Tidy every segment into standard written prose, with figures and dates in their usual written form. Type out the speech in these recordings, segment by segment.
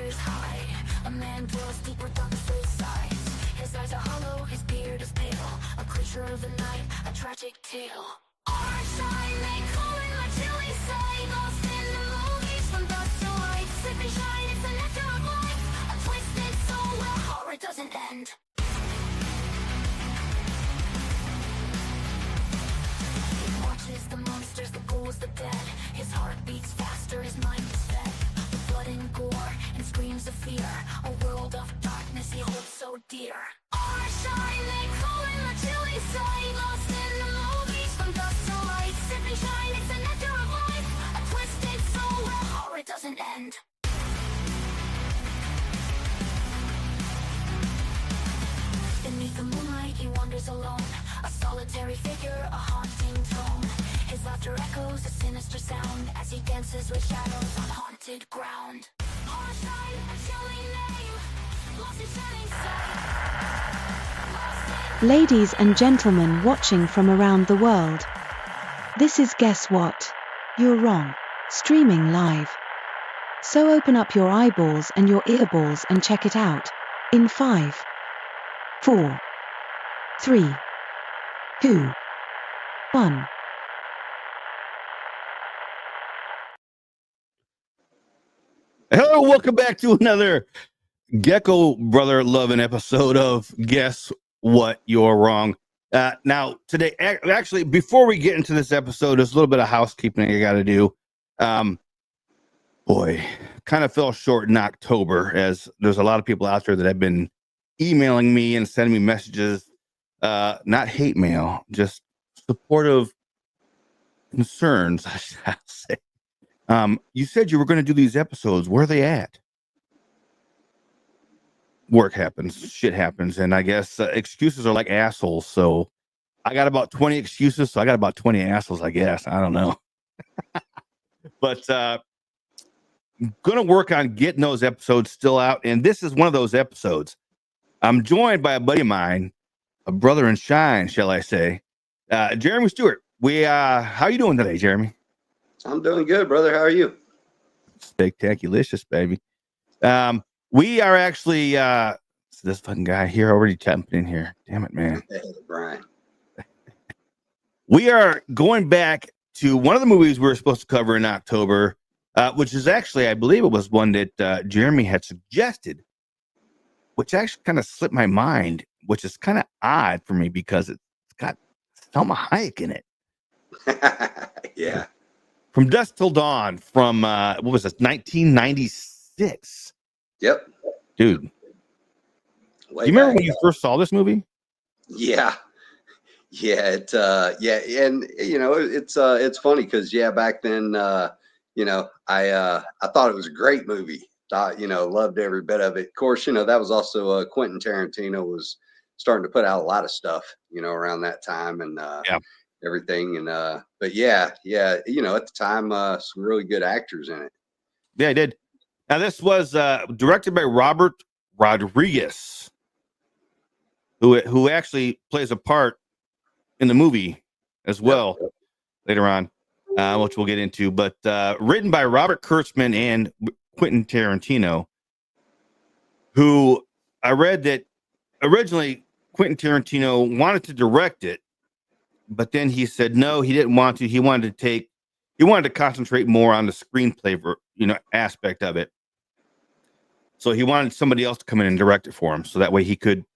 monsters hide. A man dwells deep without the sides. His eyes are hollow, his beard is pale. A creature of the night, a tragic tale. Our shine, they call it my chilly sight. Lost in the movies from dusk to light. Slip and shine, it's the nectar of life. A twisted soul where horror doesn't end. He watches the monsters, the ghouls, the dead. His heart beats faster, his mind is fed. With blood and gore and screams of fear. A world of darkness he holds so dear. Our shine, they call it the chilly sight. Lost in the movies from dusk to light. Sip and shine, it's the nectar of life. A twisted soul where horror doesn't end. Beneath the moonlight he wanders alone. A solitary figure, a haunting tone. His laughter echoes a sinister sound as he dances with shadows on haunted ground. Our shine, a chilling name. Lost in shining sight. Ladies and gentlemen watching from around the world, this is Guess What? You're Wrong, streaming live. So open up your eyeballs and your earballs and check it out. In 5, 4, 3, 2, 1. Hello, welcome back to another Gecko Brother loving episode of Guess What? You're Wrong. Now, today, actually, before we get into this episode, there's a little bit of housekeeping I got to do. Boy, kind of fell short in October, as there's a lot of people out there that have been emailing me and sending me messages, not hate mail, just supportive concerns, I should say. You said you were going to do these episodes. Where are they at? Work happens, shit happens, and I guess excuses are like assholes. So I got about 20 excuses, so I got about 20 assholes, I guess. I don't know. But gonna work on getting those episodes still out, and this is one of those episodes. I'm joined by a buddy of mine, a brother in shine, shall I say, Jeremy Stewart. How you doing today, Jeremy? I'm doing good, brother. How are you? Spectaculicious, baby. We are actually this fucking guy here already jumping in here. Damn it, man. Brian. We are going back to one of the movies we were supposed to cover in October, which is actually, I believe it was one that Jeremy had suggested, which actually kind of slipped my mind, which is kind of odd for me because it's got Selma Hayek in it. Yeah. From Dusk Till Dawn, from what was this, 1996? Yep. Dude. Do you remember when you first saw this movie? Yeah. Yeah. And you know, it's funny because back then, you know, I thought it was a great movie. Thought, you know, loved every bit of it. Of course, you know, that was also Quentin Tarantino was starting to put out a lot of stuff, you know, around that time, and everything. And but yeah, you know, at the time, some really good actors in it. Yeah, I did. Now this was directed by Robert Rodriguez, who actually plays a part in the movie as well later on, which we'll get into. But written by Robert Kurtzman and Quentin Tarantino, who I read that originally Quentin Tarantino wanted to direct it, but then he said no, he didn't want to. He wanted to concentrate more on the screenplay, aspect of it. So he wanted somebody else to come in and direct it for him, so that way he could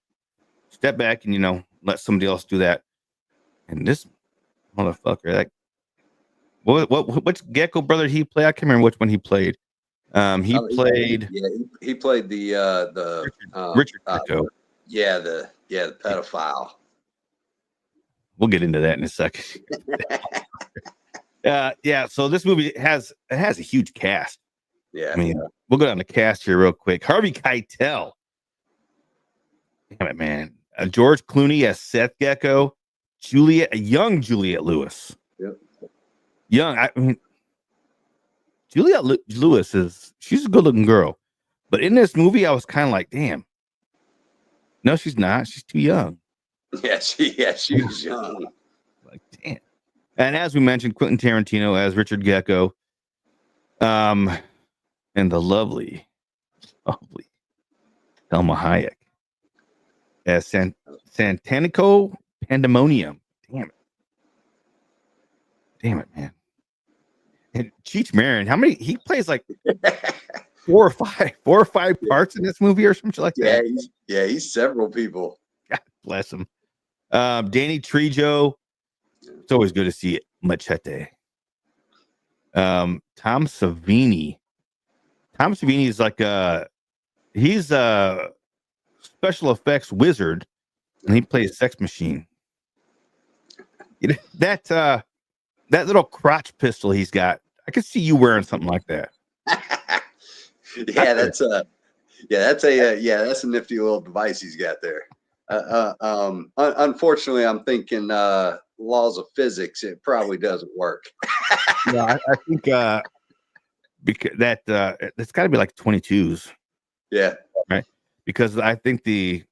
step back and let somebody else do that. And this motherfucker, like, which Gecko brother did he play? I can't remember which one he played. He played the Richard Gecko. The pedophile. We'll get into that in a second. So this movie has a huge cast. Yeah. I mean, we'll go down the cast here real quick. Harvey Keitel. Damn it, man. George Clooney as Seth Gecko. Young Juliette Lewis. Yep. Juliette Lewis she's a good looking girl. But in this movie, I was kind of like, damn. No, she's not. She's too young. Yeah, she was young. Like, damn. And as we mentioned, Quentin Tarantino as Richard Gecko. And the lovely Holy, Thelma Hayek. Santanico Pandemonium. Damn it, man. And Cheech Marin, how many? He plays like 4 or 5 parts in this movie or something like that. He's several people. God bless him. Danny Trejo. It's always good to see it. Machete. Tom Savini. Tom Savini is like he's a special effects wizard, and he plays Sex Machine. You know, that little crotch pistol he's got, I could see you wearing something like that. That's a nifty little device he's got there. Unfortunately, I'm thinking laws of physics. It probably doesn't work. Yeah, I think because that's got to be like 22s. Yeah, right. Because I think the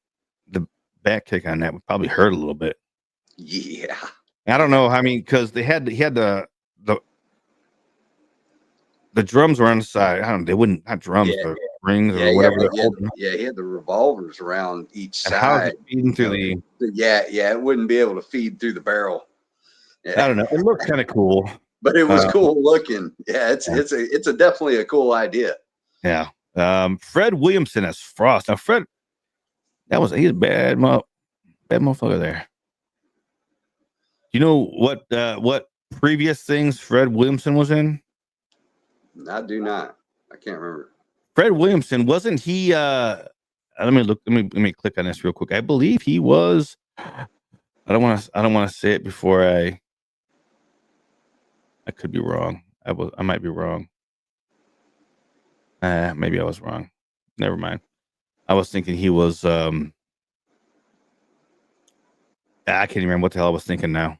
back kick on that would probably hurt a little bit. Yeah, I don't know. I mean, because he had the drums were on the side. I don't know. They wouldn't, not drums, but rings or whatever. He had the revolvers around each and side. how's it feeding through the? It wouldn't be able to feed through the barrel. Yeah. I don't know. It looked kind of cool, but it was cool looking. Yeah, it's definitely a cool idea. Yeah. Fred Williamson as Frost. Now, Fred, he's a bad motherfucker there. You know what previous things Fred Williamson was in? I do not. I can't remember. Fred Williamson, wasn't he? Let me click on this real quick. I believe he was. I don't want to say it before I could be wrong. I might be wrong. Maybe I was wrong. Never mind. I was thinking he was. I can't even remember what the hell I was thinking now.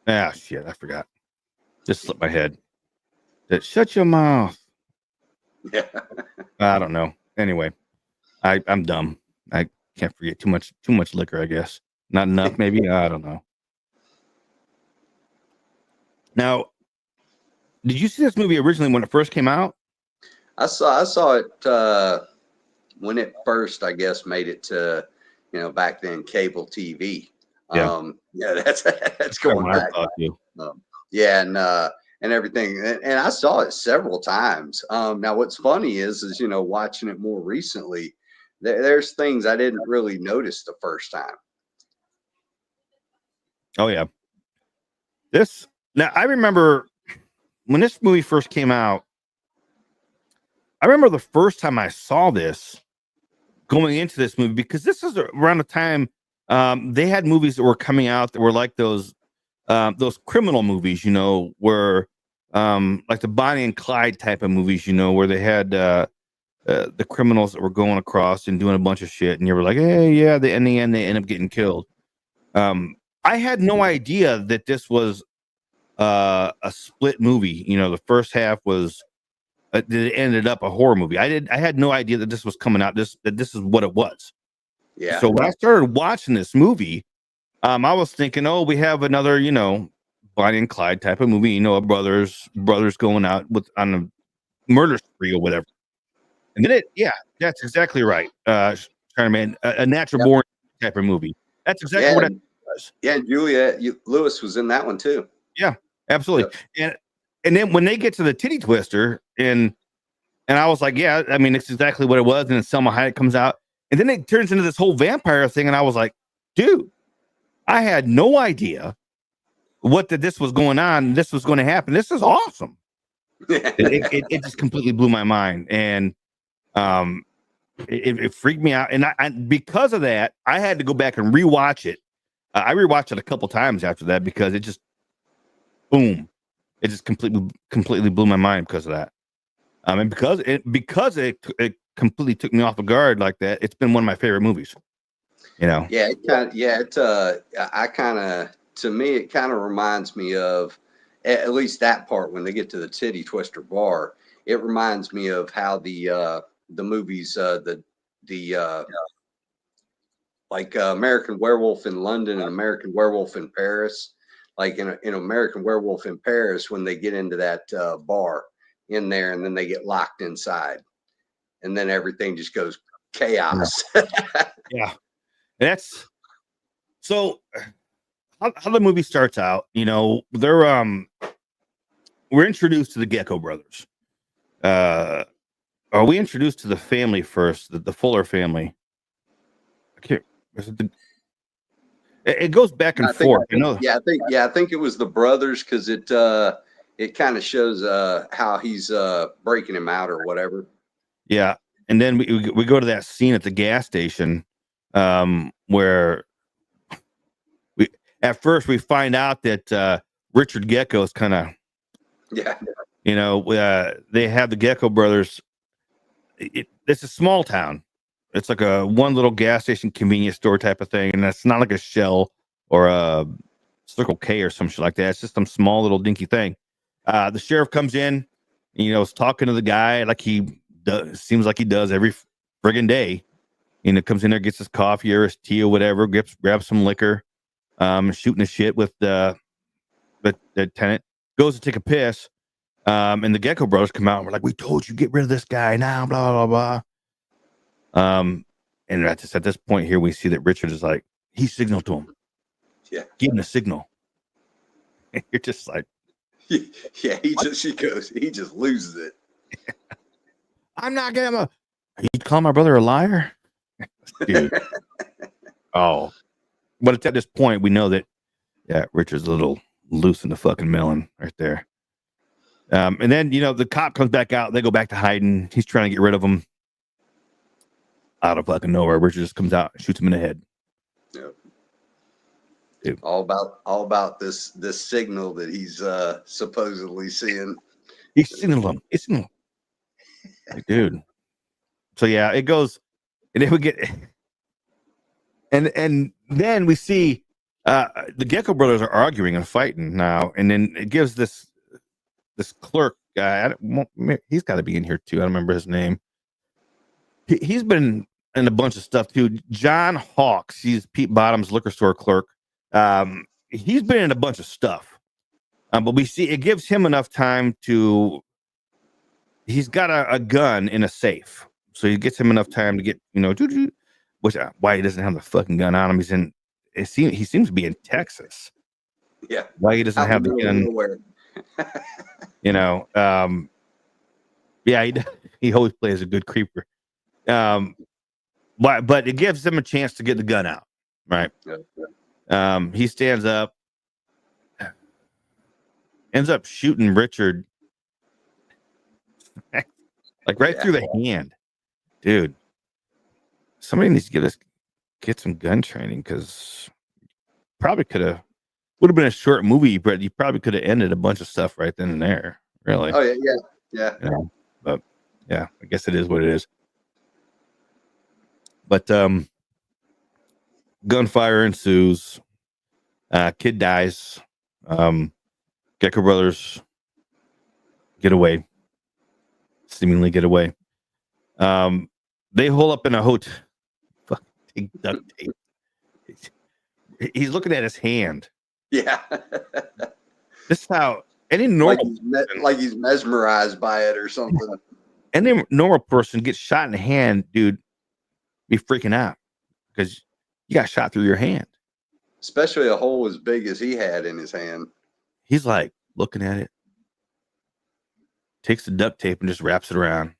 Ah, shit! I forgot. Just slipped my head. Shut your mouth. Yeah. I don't know. Anyway, I'm dumb. I can't forget too much liquor, I guess. Not enough, maybe. I don't know. Now, did you see this movie originally when it first came out? I saw it when it first, I guess, made it to, back then cable TV. Yeah. That's going back. And everything. And I saw it several times. Now what's funny is watching it more recently, there's things I didn't really notice the first time. Oh yeah. Now I remember when this movie first came out, I remember the first time I saw this going into this movie, because this is around the time they had movies that were coming out that were like those criminal movies, where like the Bonnie and Clyde type of movies, where they had the criminals that were going across and doing a bunch of shit, and you were like, hey, yeah, in the end they end up getting killed. I had no idea that this was a split movie. The first half was it ended up a horror movie. I had no idea that this was coming out. That this is what it was. Yeah. So when I started watching this movie, I was thinking, oh, we have another, Bonnie and Clyde type of movie, brothers going out on a murder spree or whatever. And then that's exactly right. Charmaine, a natural born type of movie. That's exactly what it was. Yeah, and Juliette Lewis was in that one too. Yeah, absolutely. Yep. And then when they get to the titty twister, and I was like, yeah, I mean, it's exactly what it was. And then Selma Hayek comes out, and then it turns into this whole vampire thing, and I was like, dude, I had no idea this was going on. This was going to happen. This is awesome. it just completely blew my mind, and it freaked me out. And I because of that, I had to go back and rewatch it. I rewatched it a couple times after that because it just boom, it just completely blew my mind because of that. And because it completely took me off guard like that, it's been one of my favorite movies. Yeah, to me, it kind of reminds me of, at least that part when they get to the titty twister bar. It reminds me of how the movies, like American Werewolf in London and American Werewolf in Paris. Like in American Werewolf in Paris, when they get into that bar in there and then they get locked inside. and then everything just goes chaos. Yeah. That's so how the movie starts out, you know, we're introduced to the Gecko brothers. Are we introduced to the family first, the Fuller family? I can't. It goes back and forth. I think it was the brothers because it kind of shows how he's breaking him out or whatever. Yeah, and then we go to that scene at the gas station where we at first we find out that Richard Gecko is kind of you know they have the Gecko brothers. It's a small town. It's like a one little gas station convenience store type of thing, and it's not like a Shell or a Circle K or some shit like that. It's just some small little dinky thing. The sheriff comes in, you know, is talking to the guy like he does, seems like he does every friggin' day. You know, comes in there, gets his coffee or his tea or whatever, grabs some liquor, shooting the shit with the tenant, goes to take a piss, and the Gecko brothers come out and we're like, we told you, get rid of this guy now, blah, blah, blah. And at this point here, we see that Richard is like, he signaled to him. Yeah. Give him a signal. And you're just like, yeah, he just loses it. I'm not gonna. You call my brother a liar, dude? Oh, but it's at this point we know that Richard's a little loose in the fucking melon right there. And then you know the cop comes back out. They go back to hiding. He's trying to get rid of him. Out of fucking nowhere, Richard just comes out and shoots him in the head. Yep. Dude. All about this signal that he's supposedly seeing. He signaled him. He signaled him. Like, dude. So yeah, it goes, and then we get, and then we see the Gecko brothers are arguing and fighting now, and then it gives this clerk guy. He's got to be in here too. I don't remember his name. He's been in a bunch of stuff too. John Hawks. He's Pete Bottom's liquor store clerk. He's been in a bunch of stuff, but we see it gives him enough time to. He's got a gun in a safe, so he gets him enough time to get which why he doesn't have the fucking gun on him. He's in. He seems to be in Texas. Yeah. Why he doesn't have the gun? Yeah, he always plays a good creeper. But it gives him a chance to get the gun out, right? Yeah. He stands up, ends up shooting Richard, like right through the hand, dude. Somebody needs to get some gun training because probably would have been a short movie, but you probably could have ended a bunch of stuff right then and there. Really? Oh yeah. But yeah, I guess it is what it is. But gunfire ensues. Kid dies. Gecko brothers seemingly get away. They hole up in a hotel. Take duct tape. He's looking at his hand. Yeah. This is how any normal like he's mesmerized by it or something. Any normal person gets shot in the hand, dude, be freaking out because you got shot through your hand. Especially a hole as big as he had in his hand. He's like looking at it, takes the duct tape and just wraps it around.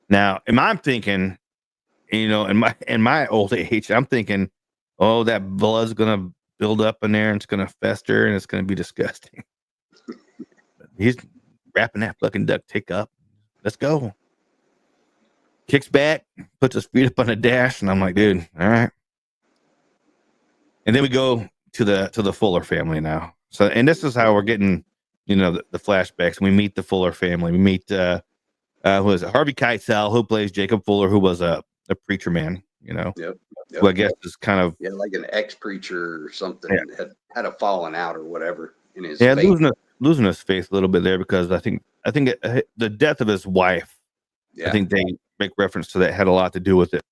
Now, I'm thinking, in my old age, I'm thinking, oh, that blood's gonna build up in there and it's gonna fester and it's gonna be disgusting. He's wrapping that fucking duct tape up. Let's go. Kicks back, puts his feet up on the dash, and I'm like, dude, all right. And then we go to the Fuller family now. So, and this is how we're getting, the flashbacks. We meet the Fuller family. We meet who is it? Harvey Keitel, who plays Jacob Fuller, who was a preacher man. Yep. Who I guess is kind of like an ex-preacher or something. Yeah. Had a falling out or whatever in his faith. losing his faith a little bit there because I think the death of his wife. Yeah. I think they make reference to that had a lot to do with it.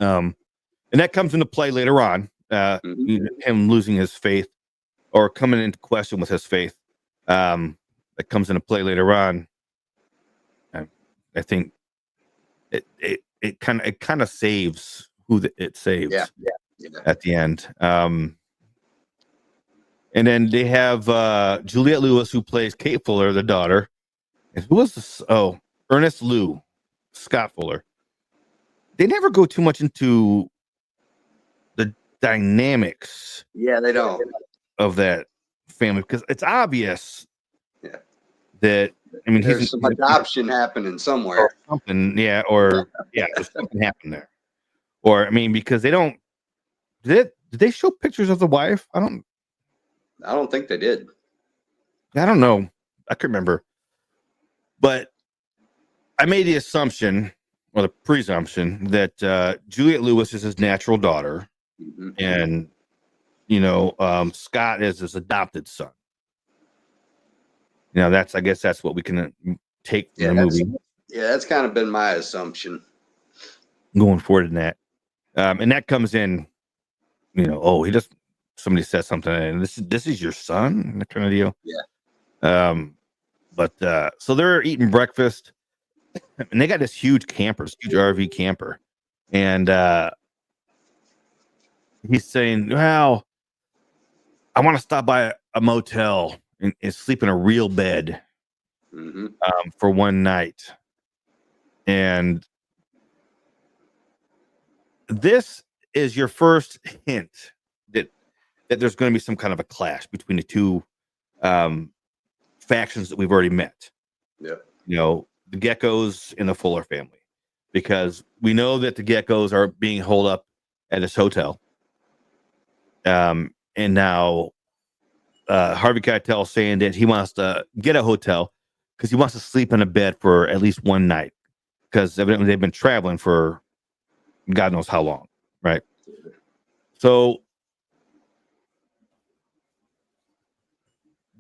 And that comes into play later on. Him losing his faith or coming into question with his faith. That comes into play later on. I think it kind of saves who it saves. Yeah. At the end. And then they have Juliette Lewis, who plays Kate Fuller, the daughter. And who was this? Oh, Ernest Liu, Scott Fuller. They never go too much into the dynamics. Yeah, they don't. Of that family, because it's obvious. Yeah. That there's some adoption happening somewhere. Or something, there's something happened there. Or because they don't. Did they show pictures of the wife? I don't think they did. I don't know. I can remember. But I made the assumption, or the presumption, that Juliette Lewis is his natural daughter, and Scott is his adopted son. I guess that's what we can take from the movie. Yeah, that's kind of been my assumption going forward in that. And that comes in, he just somebody says something, and this is your son, that kind of deal. Yeah. But so they're eating breakfast, and they got this huge RV camper, and he's saying, "Well, I want to stop by a motel and sleep in a real bed for one night." And this is your first hint that there's going to be some kind of a clash between the two factions that we've already met. Yeah. The Geckos and the Fuller family, because we know that the Geckos are being holed up at this hotel. And now Harvey Keitel saying that he wants to get a hotel because he wants to sleep in a bed for at least one night, because evidently they've been traveling for God knows how long, right? So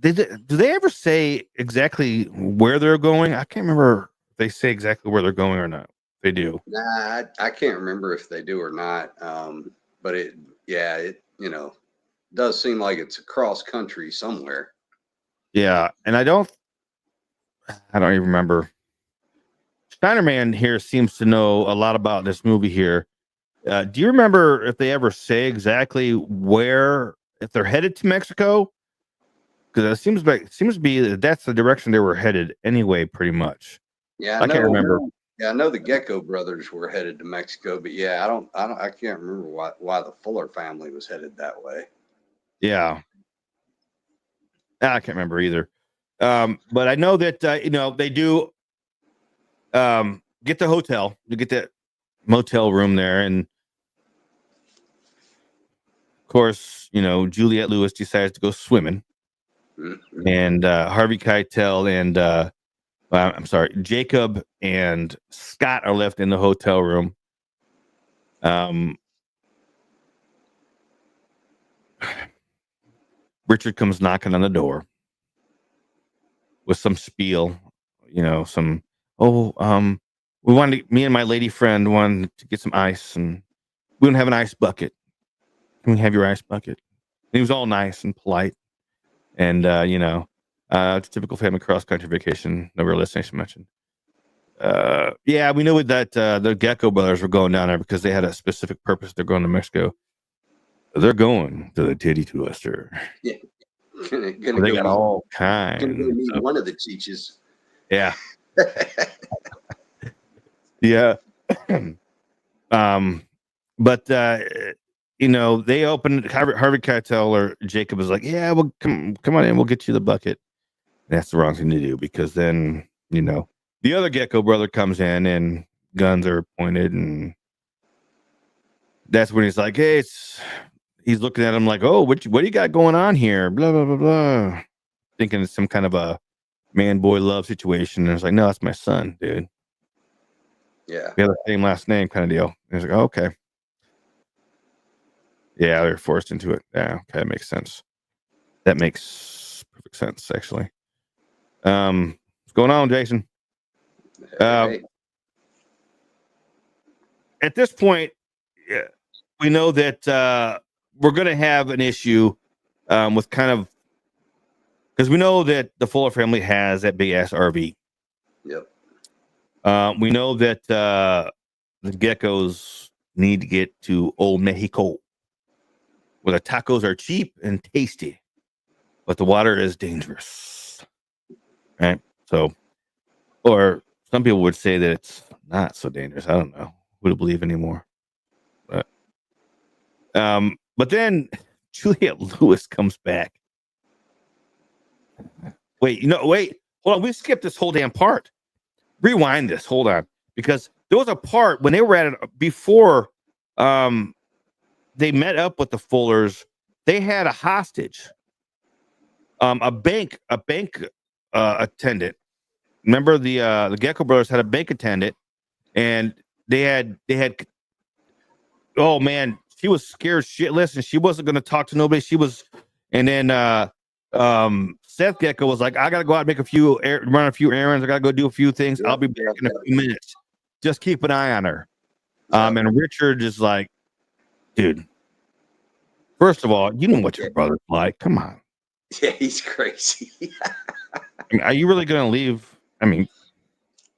do they ever say exactly where they're going? I can't remember if they say exactly where they're going or not. They do. Nah, I can't remember if they do or not. But it does seem like it's across country somewhere. Yeah, and I don't even remember. Steinerman here seems to know a lot about this movie here. Do you remember if they ever say exactly where, if they're headed to Mexico? Because it seems to be that that's the direction they were headed anyway, pretty much. Yeah, I can't remember. Yeah, I know the Gecko brothers were headed to Mexico, but yeah, I can't remember why the Fuller family was headed that way. Yeah, I can't remember either. But I know that they do get the hotel, you get that motel room there, and of course, Juliette Lewis decides to go swimming. And Harvey Keitel and Jacob and Scott are left in the hotel room. Richard comes knocking on the door with some spiel, me and my lady friend wanted to get some ice, and we don't have an ice bucket. Can we have your ice bucket? And he was all nice and polite. And, typical family cross-country vacation, no real destination mentioned. Yeah, we knew that the Gecko brothers were going down there because they had a specific purpose. They're going to Mexico. They're going to the titty twister. Yeah. They got all kinds. Gonna go meet one of the Cheeches. Yeah. Yeah. But they opened. Harvey Keitel or Jacob is like, yeah, well, come on in, we'll get you the bucket. And that's the wrong thing to do, because then the other Gecko brother comes in and guns are pointed, and that's when he's like, hey, he's looking at him like, oh, what do you got going on here? Blah blah blah blah, thinking it's some kind of a man boy love situation. And it's like, no, that's my son, dude. Yeah, we have the same last name, kind of deal. And he's like, oh, okay. Yeah, they're forced into it. Yeah, okay, that makes sense. That makes perfect sense, actually. What's going on, Jason? Hey. At this point, we know that we're going to have an issue with kind of, because we know that the Fuller family has that big ass RV. Yep. We know that the geckos need to get to Old Mexico, where the tacos are cheap and tasty, but the water is dangerous. Right? So, or some people would say that it's not so dangerous. I don't know who to believe anymore. But then Juliette Lewis comes back. Wait, hold on. We skipped this whole damn part. Rewind this. Hold on, because there was a part when they were at it before. They met up with the Fullers. They had a hostage. A bank attendant. Remember the Gecko brothers had a bank attendant, and they had. Oh man, she was scared shitless, and she wasn't going to talk to nobody. She was, and then Seth Gecko was like, "I got to go out and make run a few errands. I got to go do a few things. I'll be back in a few minutes. Just keep an eye on her." And Richard is like, "Dude, first of all, you know what your brother's like. Come on." Yeah, he's crazy. I mean, are you really going to leave? I mean,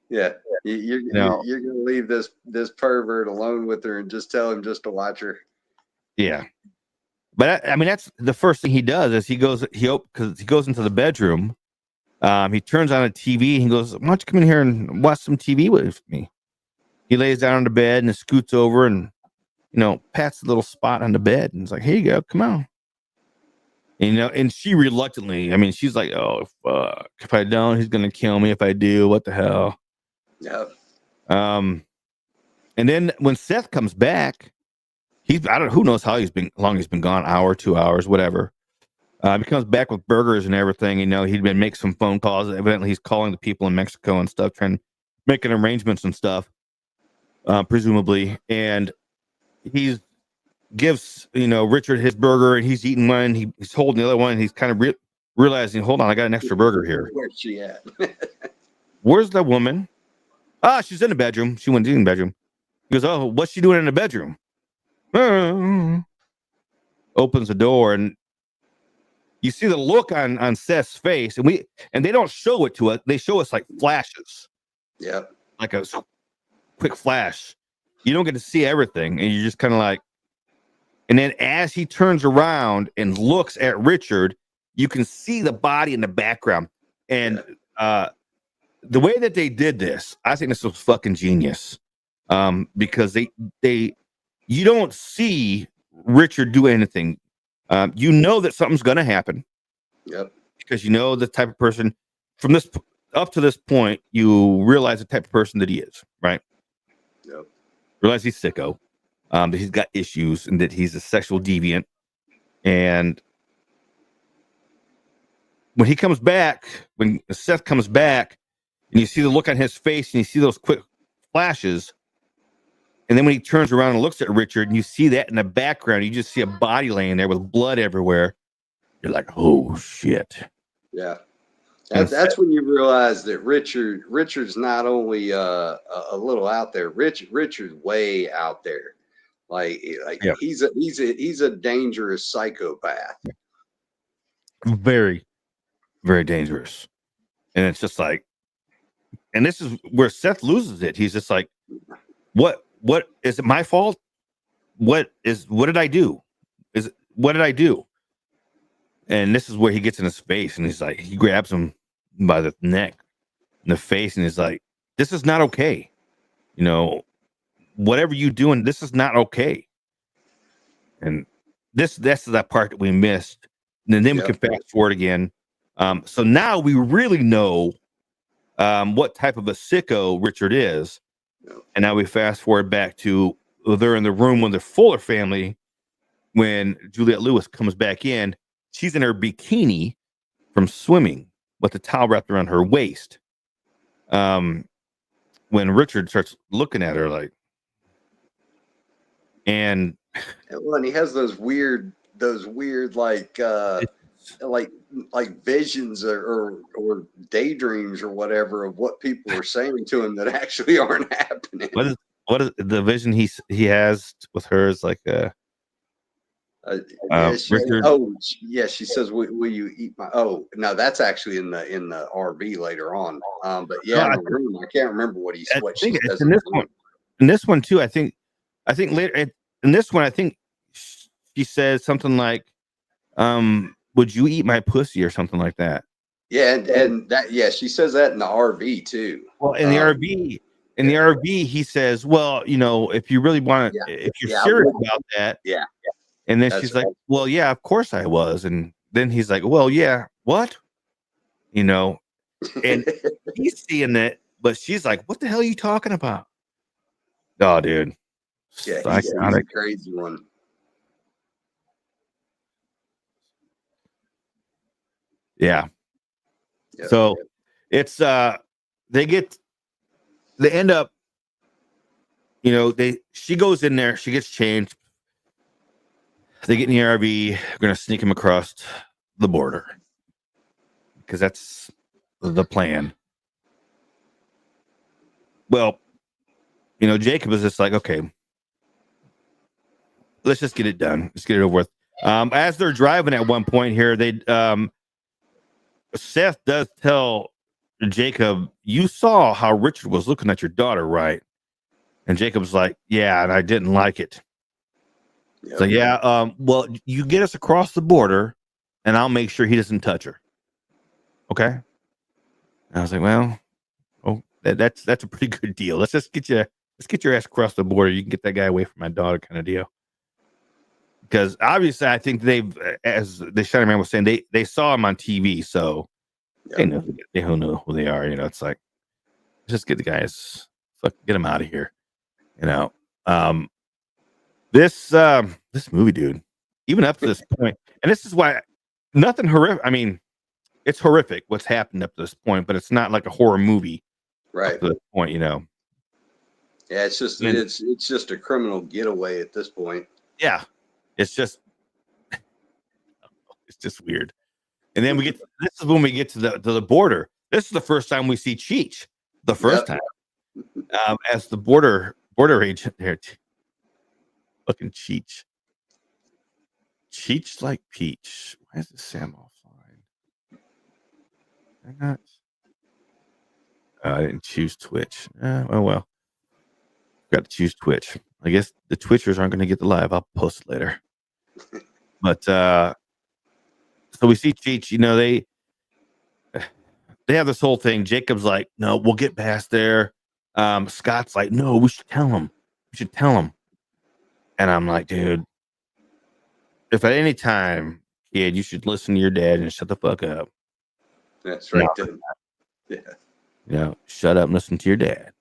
yeah, you're going to leave this pervert alone with her and just tell him just to watch her. Yeah, but I mean, that's the first thing he does is he goes into the bedroom. He turns on a TV. And he goes, "Why don't you come in here and watch some TV with me?" He lays down on the bed and scoots over and pats the little spot on the bed and is like, "Here you go, come on." And she reluctantly, I mean, she's like, "Oh fuck! If I don't, he's gonna kill me. If I do, what the hell?" Yep. And then when Seth comes back, who knows how long he's been gone, hour, 2 hours, whatever. He comes back with burgers and everything. He'd been making some phone calls. Evidently, he's calling the people in Mexico and stuff, making arrangements and stuff, presumably. And he gives Richard his burger, and he's eating one. He's holding the other one. And he's kind of realizing, hold on, I got an extra burger here. Where's she at? Where's the woman? She's in the bedroom. She went in the bedroom. He goes, "Oh, what's she doing in the bedroom?" Opens the door, and you see the look on Seth's face, and they don't show it to us. They show us like flashes. Yeah. Like a quick flash. You don't get to see everything, and you're just kind of like. And then as he turns around and looks at Richard, you can see the body in the background. And the way that they did this, I think this was fucking genius. Because you don't see Richard do anything. You know that something's going to happen. Yep. Because you know the type of person from this up to this point, you realize the type of person that he is, right? Yep. Realize he's sicko. That he's got issues and that he's a sexual deviant. And when Seth comes back and you see the look on his face and you see those quick flashes, and then when he turns around and looks at Richard and you see that in the background, you just see a body laying there with blood everywhere. You're like, "Oh shit." Yeah. That's when you realize that Richard's not only a little out there. Richard's way out there. Like yeah. He's a dangerous psychopath. Very, very dangerous. And it's just like, and this is where Seth loses it. He's just like, what is it my fault? What did I do? What did I do? And this is where he gets in his face and he's like, he grabs him by the neck and the face and he's like, "This is not okay. Whatever you doing, this is not okay." And that's that part that we missed. And then we can fast forward again. So now we really know what type of a sicko Richard is. And now we fast forward back to they're in the room with the Fuller family when Juliette Lewis comes back in. She's in her bikini from swimming with the towel wrapped around her waist. When Richard starts looking at her like, and he has those weird like visions or daydreams or whatever of what people are saying to him that actually aren't happening. What is the vision he has with her is like Richard. She says, will you eat my? Oh no, that's actually in the RV later on. But No, in the room, I can't remember what I she think says it's in this one. In this one too, I think later in this one, I think she says something like, "Would you eat my pussy?" or something like that. Yeah, and that she says that in the RV too. Well, in the RV, the RV, he says, "Well, if you really want to, if you're serious about that." Yeah. And then she's like, "Well, yeah, of course I was." And then he's like, "Well, yeah, what?" And he's seeing it, but she's like, "What the hell are you talking about?" Oh, dude. Yeah, he's a crazy one. Yeah. So it's they end up, she goes in there, she gets changed. They get in the RV, we're gonna sneak him across the border. Because that's the plan. Well, Jacob is just like, okay, let's just get it done. Let's get it over with. As they're driving at one point here, Seth does tell Jacob, "You saw how Richard was looking at your daughter, right?" And Jacob's like, "Yeah, and I didn't like it." Yep. So yeah, well, you get us across the border, and I'll make sure he doesn't touch her. Okay. And I was like, well, that's a pretty good deal. Let's get your ass across the border. You can get that guy away from my daughter, kind of deal. Because obviously, I think as the Shining Man was saying, they saw him on TV, so they know who they are. It's like, just get the guys, get them out of here. This movie, dude, even up to this point, and this is why nothing horrific. I mean, it's horrific what's happened up to this point, but it's not like a horror movie, right? Up to this point, Yeah, it's just it's just a criminal getaway at this point. Yeah, it's just weird. And then this is when we get to the border. This is the first time we see Cheech. The first time, as the border agent there. Fucking Cheech. Cheech like Peach. Why is the Sam offline? I didn't choose Twitch. Oh well. Got to choose Twitch. I guess the Twitchers aren't going to get the live. I'll post it later. But so we see Cheech. They have this whole thing. Jacob's like, "No, we'll get past there." Scott's like, "No, we should tell him. We should tell him." And I'm like, dude, if at any time, kid, you should listen to your dad and shut the fuck up. That's right. Yeah. Shut up and listen to your dad.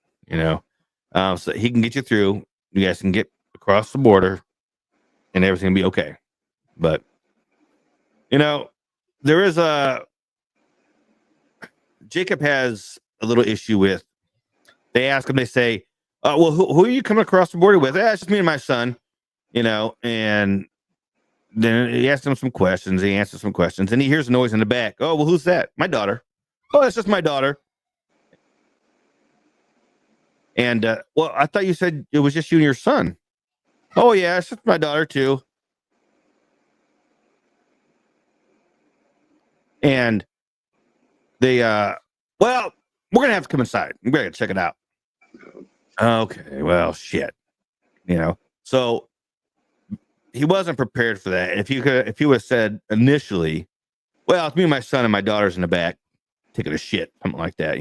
So he can get you through. You guys can get across the border, and everything will be okay. But there is Jacob has a little issue with. They ask him. They say, "Well, who are you coming across the border with?" It's just me and my son. And then he asked him some questions. He answered some questions, and he hears a noise in the back. "Oh, well, who's that?" "My daughter." "Oh, that's just my daughter." And well, I thought you said it was just you and your son. "Oh yeah, it's just my daughter too." And they well, we're gonna have to come inside. We're gonna check it out. Okay, well, shit. So he wasn't prepared for that. If he would have said initially, "Well, it's me and my son and my daughter's in the back taking a shit," something like that,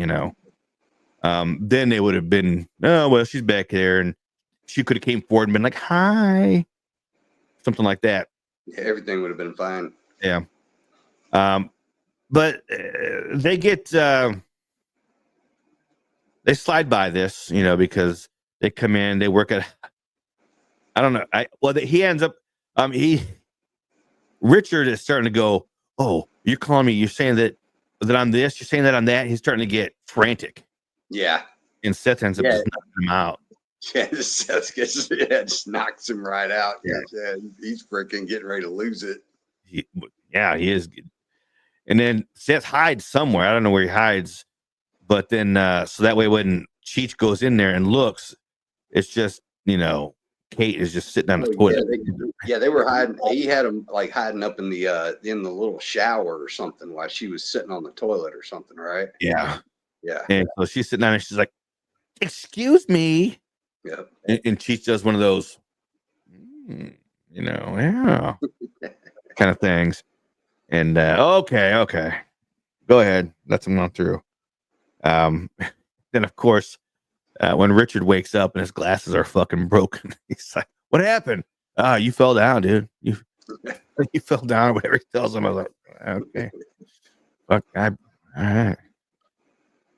then they would have been, "Oh, well, she's back there," and she could have came forward and been like, "Hi," something like that. Yeah, everything would have been fine. Yeah. But they get they slide by this, because they come in, they work at. I don't know. He ends up. Richard is starting to go, "Oh, you're calling me. You're saying that I'm this. You're saying that I'm that." He's starting to get frantic. Yeah. And Seth ends up just knocking him out. Yeah, Seth just knocks him right out. Yeah, he's freaking getting ready to lose it. He is. And then Seth hides somewhere. I don't know where he hides, but then so that way when Cheech goes in there and looks, it's just Kate is just sitting on the Oh, toilet. they were hiding. He had them like hiding up in the little shower or something while she was sitting on the toilet or something, right? Yeah. Yeah. And so she's sitting down and she's like, excuse me. Yeah. And she does one of those, yeah, kind of things. And okay. Go ahead. Let them on through. Then, of course, when Richard wakes up and his glasses are fucking broken, he's like, what happened? You fell down, dude. You fell down, whatever he tells him. I was like, okay. Fuck, all right.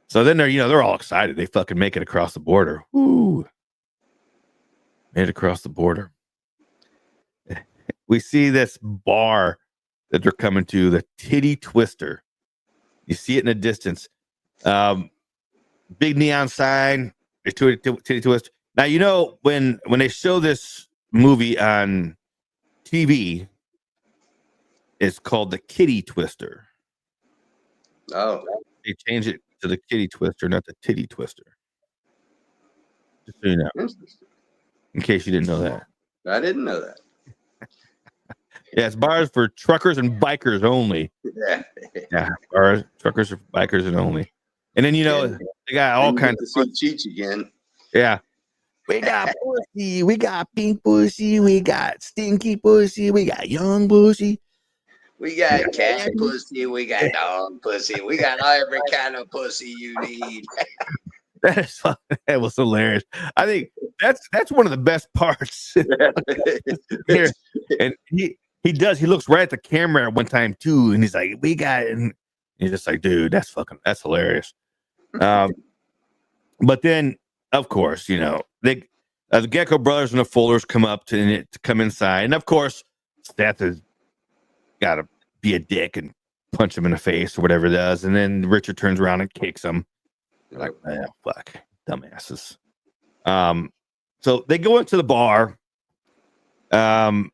So then they're all excited. They fucking make it across the border. Woo. Made it across the border. We see this bar that they're coming to, the Titty Twister. You see it in the distance. Big neon sign, Titty Twister. Now, when they show this movie on TV, it's called the Kitty Twister. Oh. They changed it to the Kitty Twister, not the Titty Twister. Just so you know. In case you didn't know that. I didn't know that. Yeah, it's bars for truckers and bikers only. Yeah, bars, truckers, and bikers and only. And then, they got all kinds of Cheech again. Yeah. We got pussy, we got pink pussy, we got stinky pussy, we got young pussy. We got cat pussy, we got dog pussy, we got every kind of pussy you need. That was hilarious. I think that's one of the best parts here. And he looks right at the camera at one time too, and he's like, we got it. And he's just like, dude, that's hilarious. But then, of course, the Gecko brothers and the Fullers come up to come inside, and of course, Seth has got to be a dick and punch him in the face or whatever it does, and then Richard turns around and kicks him. They're like, oh, fuck, dumbasses. So they go into the bar, and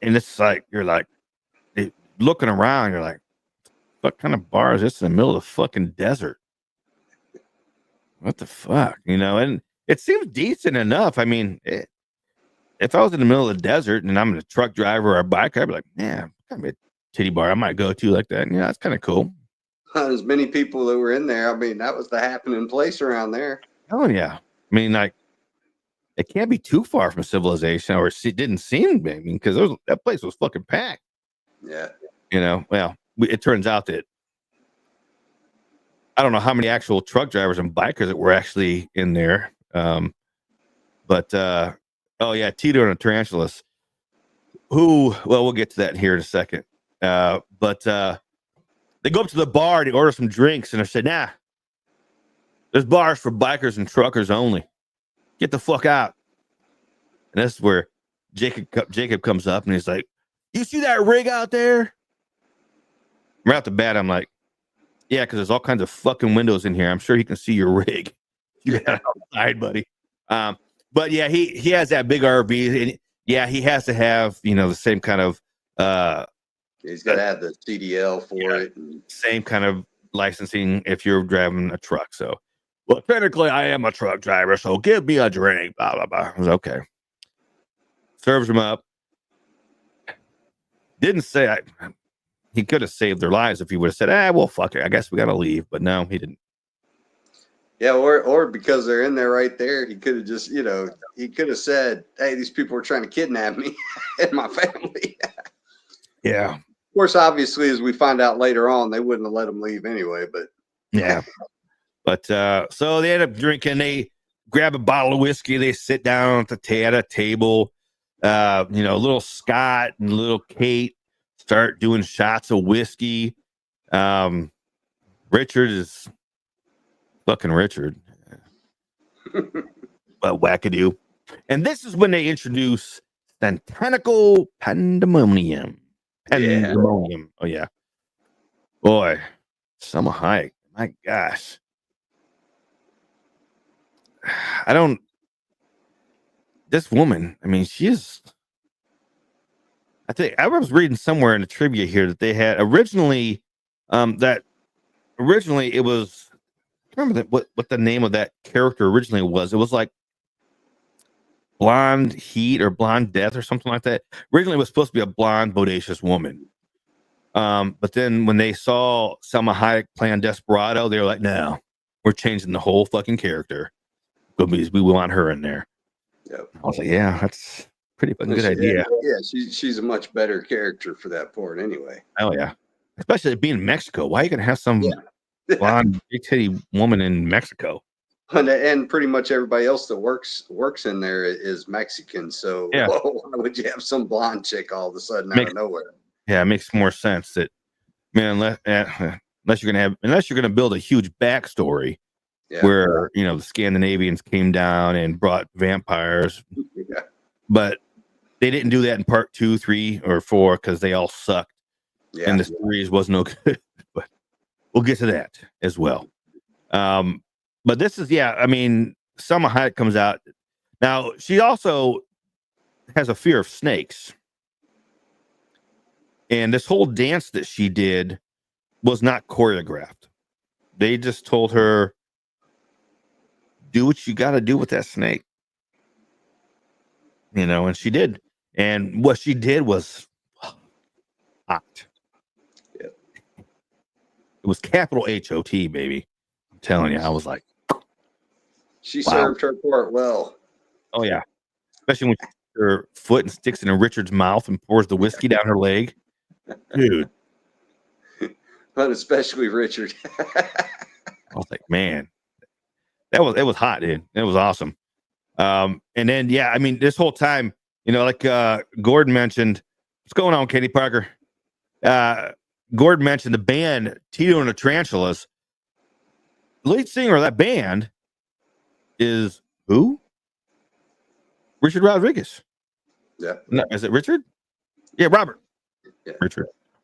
it's like you're looking around, you're like, what kind of bar is this in the middle of the fucking desert? What the fuck, and it seems decent enough. I mean, if I was in the middle of the desert and I'm a truck driver or a biker, I'd be like, yeah, kind of a titty bar I might go to like that. Yeah, that's kind of cool. As many people that were in there, I mean, that was the happening place around there. Oh yeah, I mean, like, it can't be too far from civilization, or it didn't seem. I mean, because that place was fucking packed. Yeah, well, it turns out that I don't know how many actual truck drivers and bikers that were actually in there. But oh yeah, Tito and the Tarantulas. We'll get to that here in a second. But they go up to the bar, they order some drinks, and they say, nah, there's bars for bikers and truckers only. Get the fuck out. And that's where Jacob comes up and he's like, you see that rig out there? Right off the bat, I'm like, yeah, because there's all kinds of fucking windows in here. I'm sure he can see your rig. You got outside, buddy. But yeah, he has that big RV, and yeah, he has to have the same kind of he's got to have the CDL for it. And same kind of licensing if you're driving a truck. So, well, technically, I am a truck driver, so give me a drink. Blah blah blah. I was okay. Serves him up. Didn't say he could have saved their lives if he would have said, well, fuck it. I guess we got to leave. But no, he didn't. Yeah, or because they're in there right there, he could have just, he could have said, hey, these people are trying to kidnap me and my family. Yeah. Of course, obviously, as we find out later on, they wouldn't have let him leave anyway, but. Yeah. But so they end up drinking. They grab a bottle of whiskey. They sit down at a table. Little Scott and little Kate start doing shots of whiskey. Richard is fucking Richard. But wackadoo. And this is when they introduce Santanical Pandemonium. Pandemonium. Yeah. Oh, yeah. Boy, Summer Hayek. My gosh. This woman, I mean, I think I was reading somewhere in the trivia here that they had originally it was, I remember what the name of that character originally was. It was like Blonde Heat or Blonde Death or something like that. Originally, it was supposed to be a blonde, bodacious woman. But then when they saw Selma Hayek playing Desperado, they were like, no, we're changing the whole fucking character. Because we want her in there. Yep. I was like, yeah, that's pretty fucking good idea. Yeah, she's a much better character for that part anyway. Oh, yeah. Especially being in Mexico. Why are you going to have some blonde, big titty woman in Mexico? And pretty much everybody else that works in there is Mexican. So why would you have some blonde chick all of a sudden out of nowhere? Yeah, it makes more sense that, man, unless you're gonna build a huge backstory where the Scandinavians came down and brought vampires, but they didn't do that in part 2, 3, or 4 because they all sucked, and the series was no good. But we'll get to that as well. But this is Selma Hayek comes out now. She also has a fear of snakes. And this whole dance that she did was not choreographed. They just told her, do what you got to do with that snake. And she did. And what she did was hot. Yeah. It was capital HOT, baby. I'm telling you, I was like, she served her part well. Oh, yeah. Especially when her foot and sticks it in Richard's mouth and pours the whiskey down her leg. Dude. But especially Richard. I was like, man, it was hot, dude. It was awesome. And then, this whole time, like Gordon mentioned, what's going on, Katie Parker? Gordon mentioned the band Tito and the Tarantulas. The lead singer of that band is who? Richard Rodriguez. Yeah. No, is it Richard? Yeah, Robert. Yeah.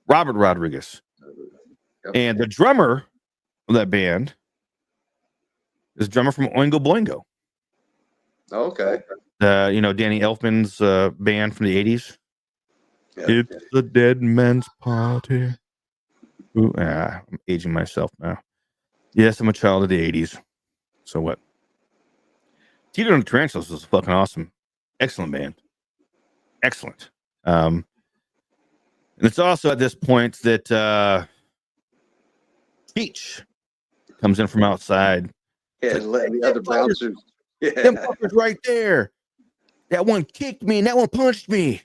Robert Rodriguez. Yep. And the drummer of that band is a drummer from Oingo Boingo. Oh, okay. Danny Elfman's band from the 80s. Yep. It's the dead man's party. Ooh, I'm aging myself now. Yes, I'm a child of the 80s. So what? Tito and the Tarantulas was fucking awesome. Excellent band. Excellent. And it's also at this point that Peach comes in from outside. Yeah, letting the other bouncers. Yeah. Them fuckers right there. That one kicked me and that one punched me.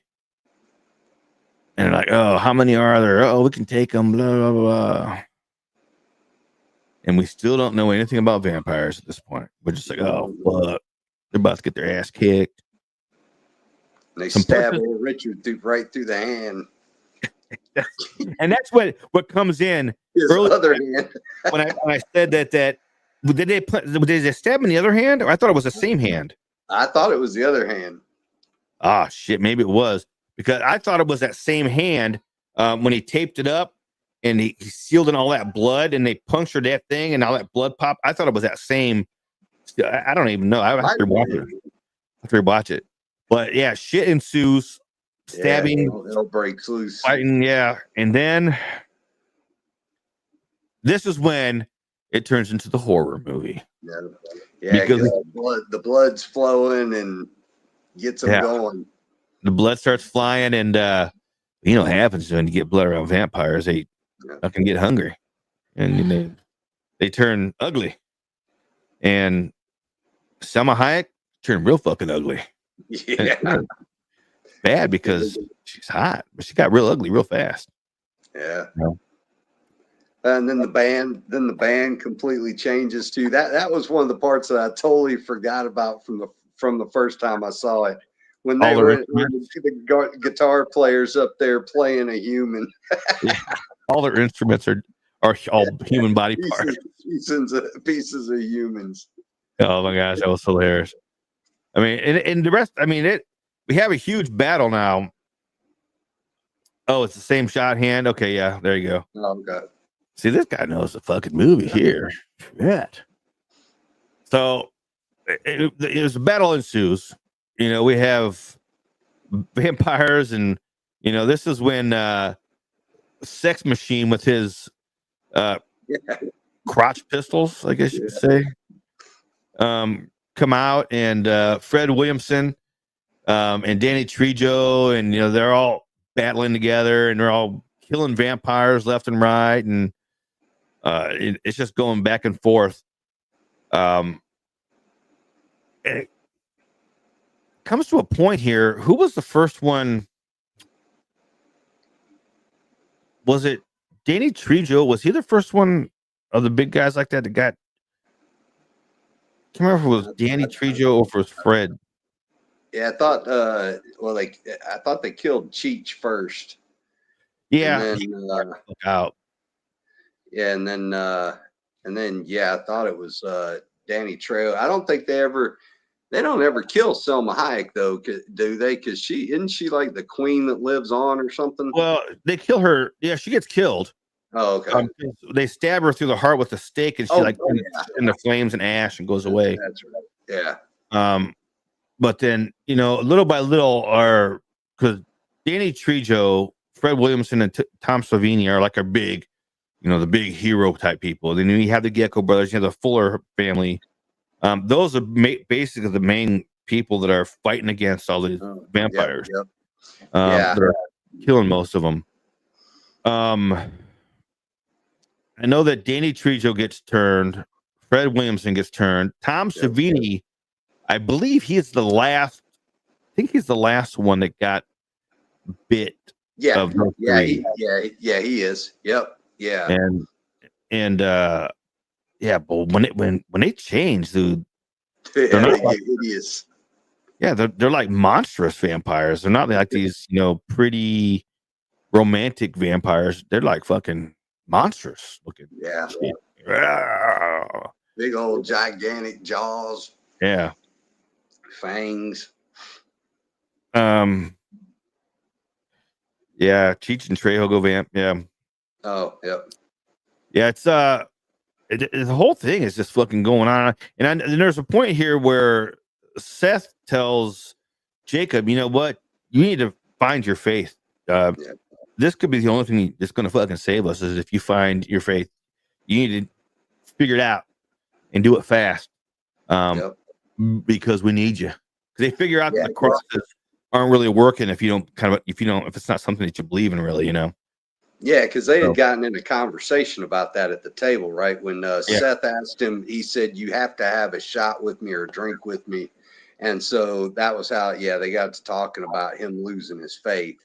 And they're like, oh, how many are there? Oh, we can take them, blah, blah, blah. And we still don't know anything about vampires at this point. We're just like, oh, fuck. They're about to get their ass kicked. And they stab old Richard right through the hand. And that's what comes in. His other hand. when I said that did they stab him in the other hand? Or I thought it was the same hand. I thought it was the other hand. Ah, shit. Maybe it was, because I thought it was that same hand when he taped it up and he sealed in all that blood and they punctured that thing and all that blood popped. I thought it was that same. I don't even know. I have to rewatch it. But yeah, shit ensues. Stabbing. Hell breaks loose. Fighting, yeah. And then this is when it turns into the horror movie. Yeah, because the blood's flowing and gets them going. The blood starts flying, and what happens when you get blood around vampires? They fucking get hungry, and they turn ugly. And Selma Hayek turned real fucking ugly. Yeah. Bad because she's hot, but she got real ugly real fast. Yeah. And then the band completely changes too. That was one of the parts that I totally forgot about from the first time I saw it. When they were the guitar players up there playing a human. Yeah. All their instruments are all human body parts. Pieces of humans. Oh my gosh, that was hilarious. I mean, and the rest, we have a huge battle now. Oh, it's the same shot hand. Okay, yeah, there you go. Oh god. See, this guy knows the fucking movie here. Shit. So it was a battle ensues. We have vampires, and this is when Sex Machine with his crotch pistols, I guess you could say, come out, and Fred Williamson and Danny Trejo, and they're all battling together, and they're all killing vampires left and right, and it's just going back and forth. And it comes to a point here. Who was the first one? Was it Danny Trejo? Was he the first one of the big guys like that got? I can't remember if it was Danny Trejo or if it was Fred. Yeah, I thought. I thought they killed Cheech first. Yeah, and then, out. Yeah, and then I thought it was Danny Trejo. I don't think they don't ever kill Selma Hayek though, do they? Because isn't she like the queen that lives on or something? Well, they kill her. Yeah, she gets killed. Oh, okay. They stab her through the heart with a stake, and she in the flames and ash and goes away. That's right. Yeah. But then little by little, because Danny Trejo, Fred Williamson, and Tom Savini are like our big, the big hero type people. Then you have the Gecko brothers, you have the Fuller family. Those are basically the main people that are fighting against all these vampires. Yep. That are killing most of them. I know that Danny Trejo gets turned. Fred Williamson gets turned. Tom Savini, I believe he's the last. I think he's the last one that got bit. Yeah. Of those three. He is. Yep. Yeah. But when they change, dude, they're not like hideous. Yeah, they're like monstrous vampires. They're not like these, pretty romantic vampires. They're like fucking monstrous looking. Yeah. Yeah. Big old gigantic jaws. Yeah. Fangs. Yeah, Cheech and Trejo go vamp. Yeah. Oh, yep. Yeah, it's the whole thing is just fucking going on. And there's a point here where Seth tells Jacob, you know what? You need to find your faith. This could be the only thing that's going to fucking save us is if you find your faith. You need to figure it out and do it fast. Because we need you. Because they figure out that the crosses aren't really working if it's not something that you believe in, really, Yeah, because they had gotten in a conversation about that at the table, right? When Seth asked him, he said, "You have to have a shot with me or a drink with me," and so that was how. Yeah, they got to talking about him losing his faith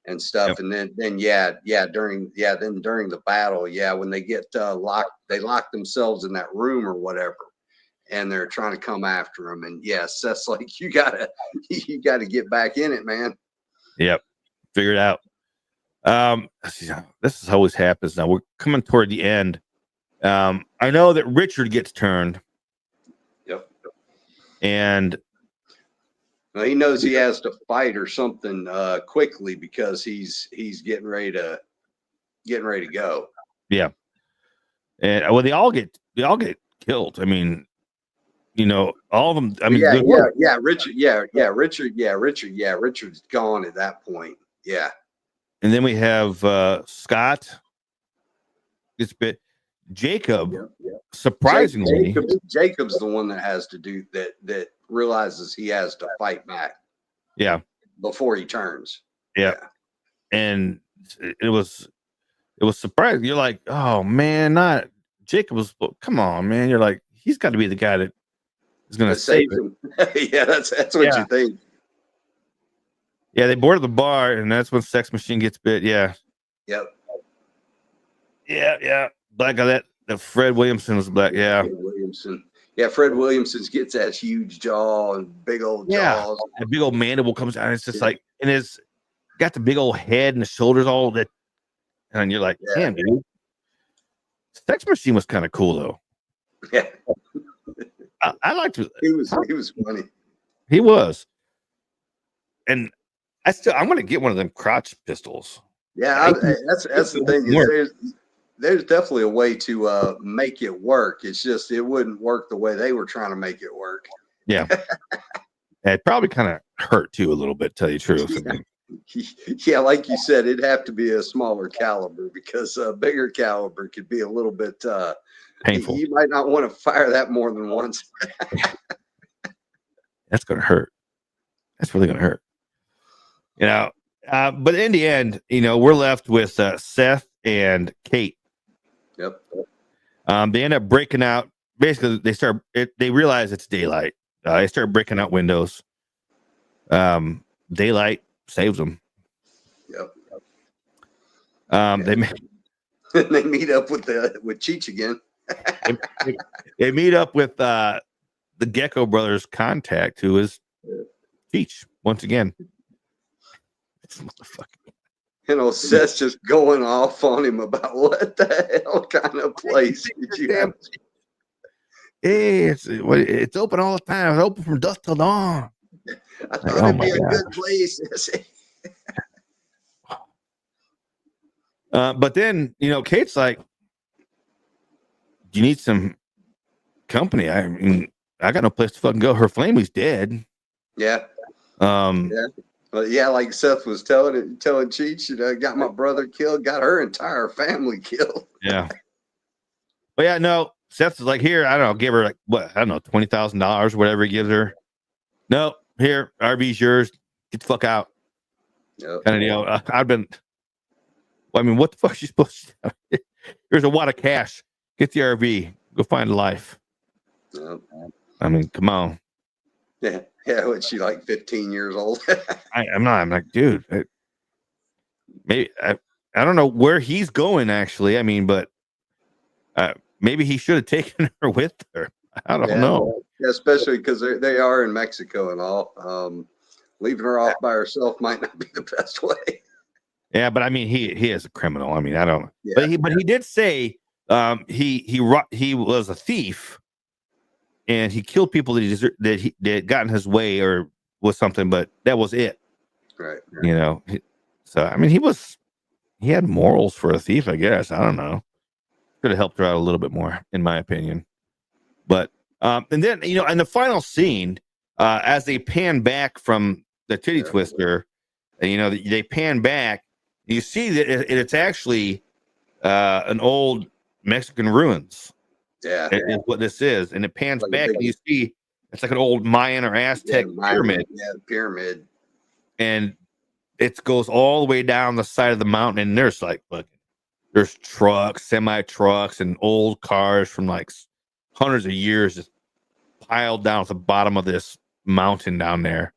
and stuff, and then during the battle, when they get locked, they lock themselves in that room or whatever, and they're trying to come after him, and Seth's like, "You gotta get back in it, man." Yep, figure it out. This always happens. Now we're coming toward the end. I know that Richard gets turned. Yep. And he knows he has to fight or something quickly because he's getting ready to go. Yeah. And they all get killed. I mean, all of them. I mean, Richard's gone at that point. Yeah. And then we have Scott gets bit. Jacob, surprisingly, Jacob's the one that has to do that realizes he has to fight back. Yeah. Before he turns. Yeah. And it was surprising. You're like, oh man, not Jacob was. Come on, man. You're like, he's got to be the guy that is going to save him. Yeah, that's what you think. Yeah, they boarded the bar, and that's when Sex Machine gets bit. Yeah. Yep. Yeah. Black guy. That Fred Williamson was black. Yeah. Fred Williamson. Yeah, Fred Williamson gets that huge jaw and big old jaws. The big old mandible comes out. And it's just like, and it's got the big old head and the shoulders all that. And you're like, damn, dude. Sex Machine was kind of cool though. Yeah. I liked it. He was funny. He was. And I'm going to get one of them crotch pistols. Yeah, that's the thing. There's definitely a way to make it work. It's just it wouldn't work the way they were trying to make it work. Yeah. It probably kind of hurt too a little bit, tell you the truth. Yeah, like you said, it'd have to be a smaller caliber because a bigger caliber could be a little bit painful. You might not want to fire that more than once. That's going to hurt. That's really gonna hurt. You know, but in the end, you know, we're left with Seth and Kate. Yep. They end up breaking out. Basically, they realize it's daylight. They start breaking out windows. Daylight saves them. Yep. They they meet up with Cheech again. they meet up with the Gecko brothers' contact, who is Cheech once again. This motherfucker. You know, Seth's just going off on him about what the hell kind of place did you have? Hey, it's open all the time. It's open from dusk till dawn. I thought it'd be a good place. But then, you know, Kate's like, you need some company. I mean, I got no place to fucking go. Her family's dead. Yeah. Yeah. Well, yeah, like Seth was telling Cheech, you know, got my brother killed, got her entire family killed. Yeah. But yeah, no, Seth's like, here, I don't know, give her like, what, I don't know, $20,000, whatever he gives her. No, here, RV's yours. Get the fuck out. Yep. Kind of deal. I've been, well, I mean, what the fuck is she supposed to do? Here's a wad of cash. Get the RV. Go find a life. Yep. I mean, come on. Yeah. Yeah. What's she, like 15 years old? I'm like, dude, maybe I don't know where he's going actually. I mean, but maybe he should have taken her with her. I don't know. Yeah, especially because they are in Mexico and all. Leaving her off by herself might not be the best way. Yeah, but I mean, he is a criminal. I mean, I don't. Yeah. But he did say he was a thief, and he killed people that had gotten his way or was something. But that was it. Right. You know. So I mean, he had morals for a thief, I guess. I don't know. Could have helped her out a little bit more, in my opinion. But and then, you know, in the final scene, as they pan back from the titty twister, and, you know, they pan back, you see that it's actually an old Mexican ruins. Yeah, is what this is, and it pans like back, and you see it's like an old Mayan or Aztec pyramid. Yeah, the pyramid, and it goes all the way down the side of the mountain, and there's like, look, there's trucks, semi trucks, and old cars from like hundreds of years just piled down at the bottom of this mountain down there.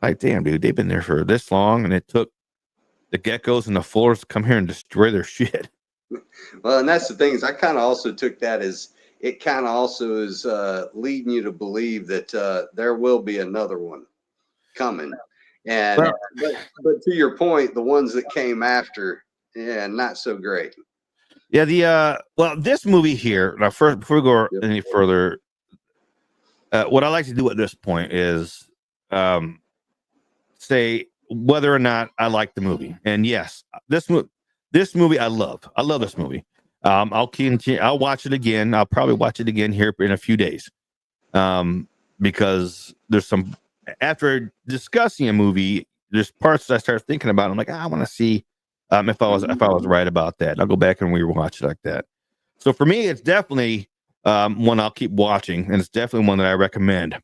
Like, damn, dude, they've been there for this long, and it took the geckos and the floors to come here and destroy their shit. Well, and that's the thing, is I kind of also took that as it kind of also is leading you to believe that there will be another one coming. And but to your point, the ones that came after, yeah, not so great. Yeah, well, this movie here, now first, before we go any further, what I like to do at this point is say whether or not I like the movie. And yes, this movie I love this movie. I'll watch it again. I'll probably watch it again here in a few days, because there's some, after discussing a movie, there's parts that I start thinking about. I'm like, I want to see if I was right about that. I'll go back and rewatch it like that. So for me, it's definitely one I'll keep watching, and it's definitely one that I recommend.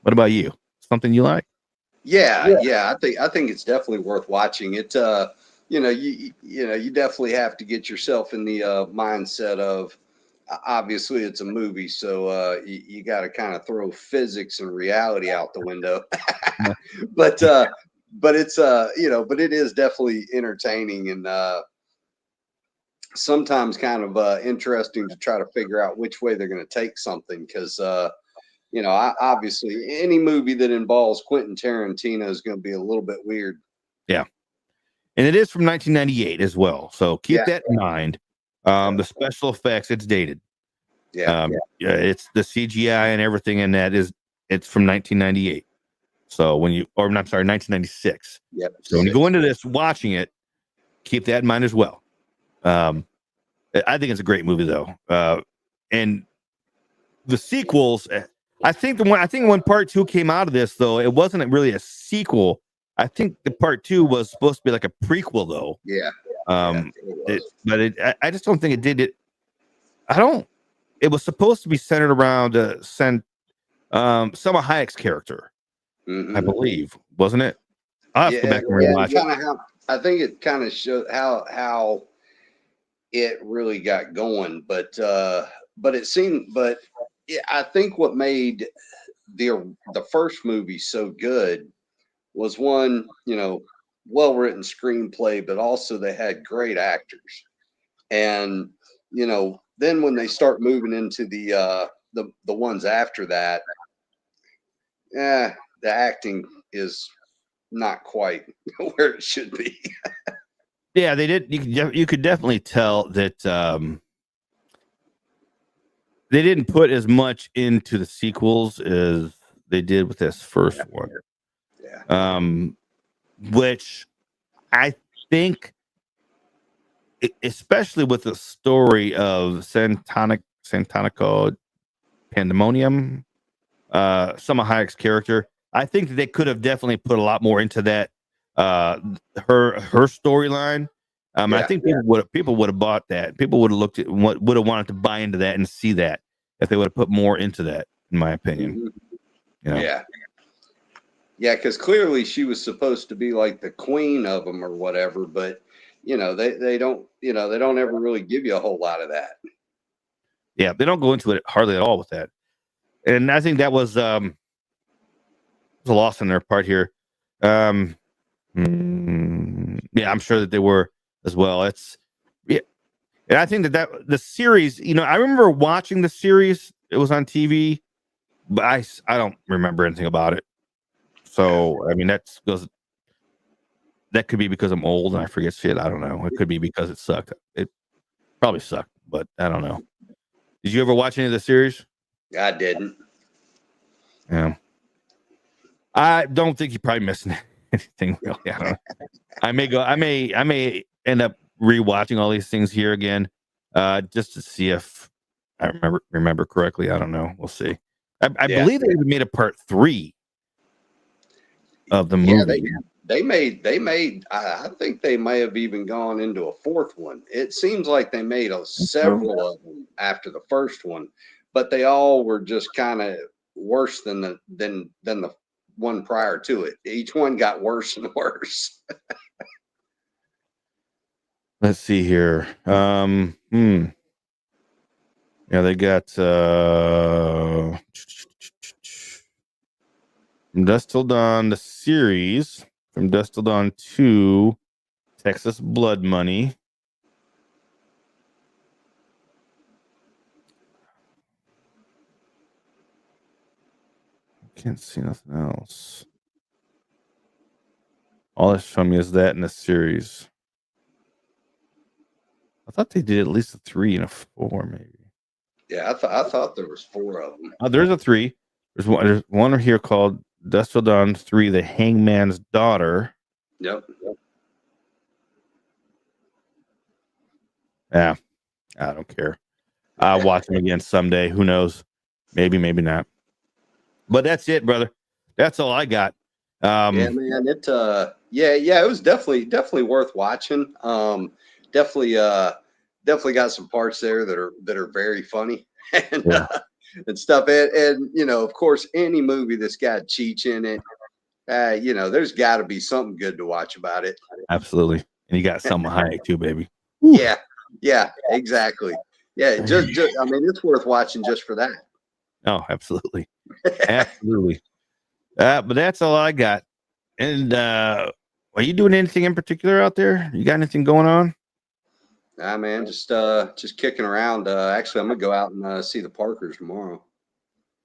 What about you? Something you like? Yeah. I think it's definitely worth watching. It you know, you definitely have to get yourself in the mindset of, obviously it's a movie, so you got to kind of throw physics and reality out the window. but it's you know, but it is definitely entertaining and sometimes kind of interesting to try to figure out which way they're going to take something, because you know, obviously any movie that involves Quentin Tarantino is going to be a little bit weird. Yeah. And it is from 1998 as well. So keep that in mind. The special effects, it's dated. Yeah, it's the CGI and everything in that it's from 1998. So when you, or I'm sorry, 1996. Yep. So when you go into this watching it, keep that in mind as well. I think it's a great movie though. And the sequels, I think when part 2 came out of this though, it wasn't really a sequel. I think the part 2 was supposed to be like a prequel though. Yeah. I just don't think it did it. It was supposed to be centered around Selma Hayek's character. Mm-hmm. I believe, wasn't it? I'll have to go back and rewatch it. I think it kind of showed how it really got going, but it seemed, but yeah, I think what made the first movie so good was one, well written screenplay, but also they had great actors. And then when they start moving into the ones after that, the acting is not quite where it should be. Yeah, they did. You could definitely tell that they didn't put as much into the sequels as they did with this first one. Yeah. Which I think, especially with the story of Santanico Pandemonium, Selma Hayek's character, I think that they could have definitely put a lot more into that, her storyline. I think people would have bought that. People would have looked at what would have wanted to buy into that and see that if they would have put more into that, in my opinion. Yeah, because clearly she was supposed to be like the queen of them or whatever, but they don't ever really give you a whole lot of that. Yeah, they don't go into it hardly at all with that, and I think that was a loss on their part here. Yeah, I'm sure that they were as well. And I think that the series, I remember watching the series. It was on TV, but I don't remember anything about it. So I mean, that could be because I'm old and I forget shit. I don't know. It could be because it sucked. It probably sucked, but I don't know. Did you ever watch any of the series? I didn't. Yeah. I don't think you're probably missing anything really. I don't know. I may end up rewatching all these things here again, just to see if I remember correctly. I don't know. We'll see. I believe they even made a part 3 of the movie. They made. I think they may have even gone into a 4th one. It seems like they made several of them after the first one, but they all were just kind of worse than the one prior to it. Each one got worse and worse. Let's see here. Yeah, they got From Dusk Till Dawn, the series. From Dusk Till Dawn 2, Texas Blood Money. Can't see nothing else. All that's showing me is that in the series. I thought they did at least a 3 and a 4, maybe. Yeah, I thought there was 4 of them. Oh, there's a 3. There's one here called Dusk Till Dawn 3, The Hangman's Daughter. Yep. Yeah, I don't care. I'll watch them again someday. Who knows? Maybe, maybe not. But that's it, brother. That's all I got. Yeah, man. It it was definitely worth watching. Definitely got some parts there that are very funny and stuff. And of course, any movie that's got Cheech in it, there's got to be something good to watch about it. Absolutely. And you got Selma Hayek too, baby. Woo. Yeah, exactly. Yeah, just I mean, it's worth watching just for that. Oh, absolutely. Absolutely. But that's all I got. And are you doing anything in particular out there? You got anything going on? Nah, man, just kicking around. Actually, I'm gonna go out and see the Parkers tomorrow.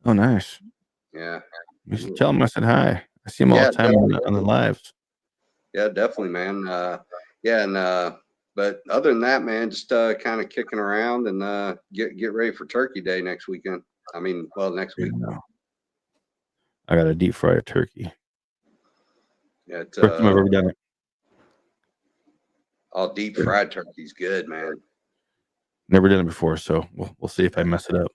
Oh, nice. Yeah. You should tell them I said hi. I see them all the time on the lives. Yeah, definitely, man. But other than that, man, just kind of kicking around and get ready for Turkey Day next weekend. I mean, well, next week. I got to deep fry a turkey. Yeah, first time I've ever done it. All deep fried turkey's good, man. Never done it before, so we'll see if I mess it up.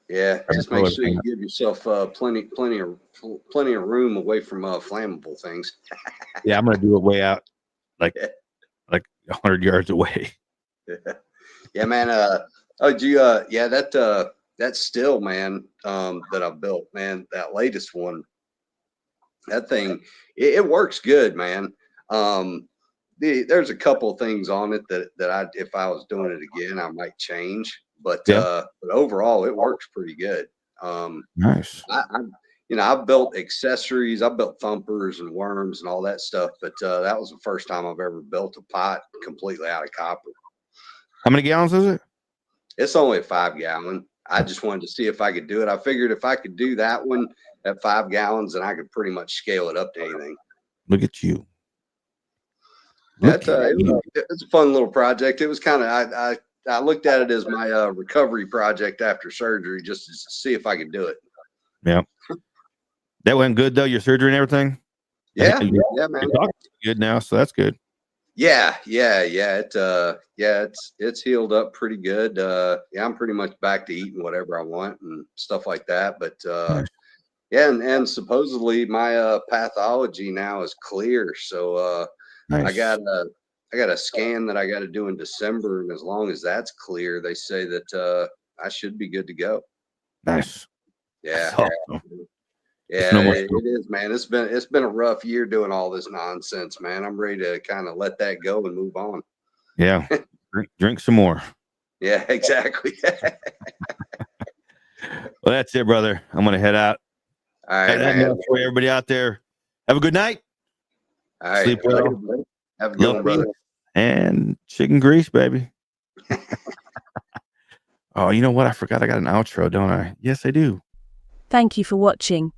Yeah, just make sure you give yourself plenty of room away from flammable things. Yeah, I'm gonna do it way out, like 100 yards away. Yeah, man. That still, man, that I built, man, that latest one. that thing, it works good, man. There's a couple of things on it that I, if I was doing it again, I might change, but Yeah. overall, it works pretty good. Nice. I've built accessories, I've built thumpers and worms and all that stuff, but that was the first time I've ever built a pot completely out of copper. How many gallons is it? It's only a 5-gallon. I just wanted to see if I could do it. I figured if I could do that one at 5 gallons, then I could pretty much scale it up to anything. Look at you. It's a fun little project. It was kind of, I looked at it as my recovery project after surgery, just to see if I could do it. Yeah. That went good though, your surgery and everything? Yeah, man. You're good now, so that's good. Yeah. It's healed up pretty good. Yeah, I'm pretty much back to eating whatever I want and stuff like that. But Nice. yeah, and supposedly my pathology now is clear. So Nice. I got a scan that I got to do in December, and as long as that's clear, they say that I should be good to go. Nice. Yeah. Awesome. Yeah, it is, man. It's been a rough year doing all this nonsense, man. I'm ready to kind of let that go and move on. Yeah. drink some more. Yeah, exactly. Well, that's it, brother. I'm gonna head out. All right, man. For everybody out there, have a good night. All right. Sleep well. Have a good one, brother. And chicken grease, baby. Oh, you know what? I forgot I got an outro, don't I? Yes, I do. Thank you for watching.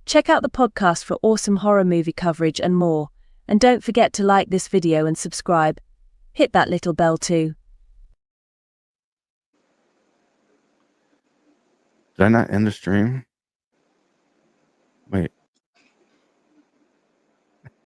Check out the podcast for awesome horror movie coverage and more. And don't forget to like this video and subscribe. Hit that little bell too. Did I not end the stream?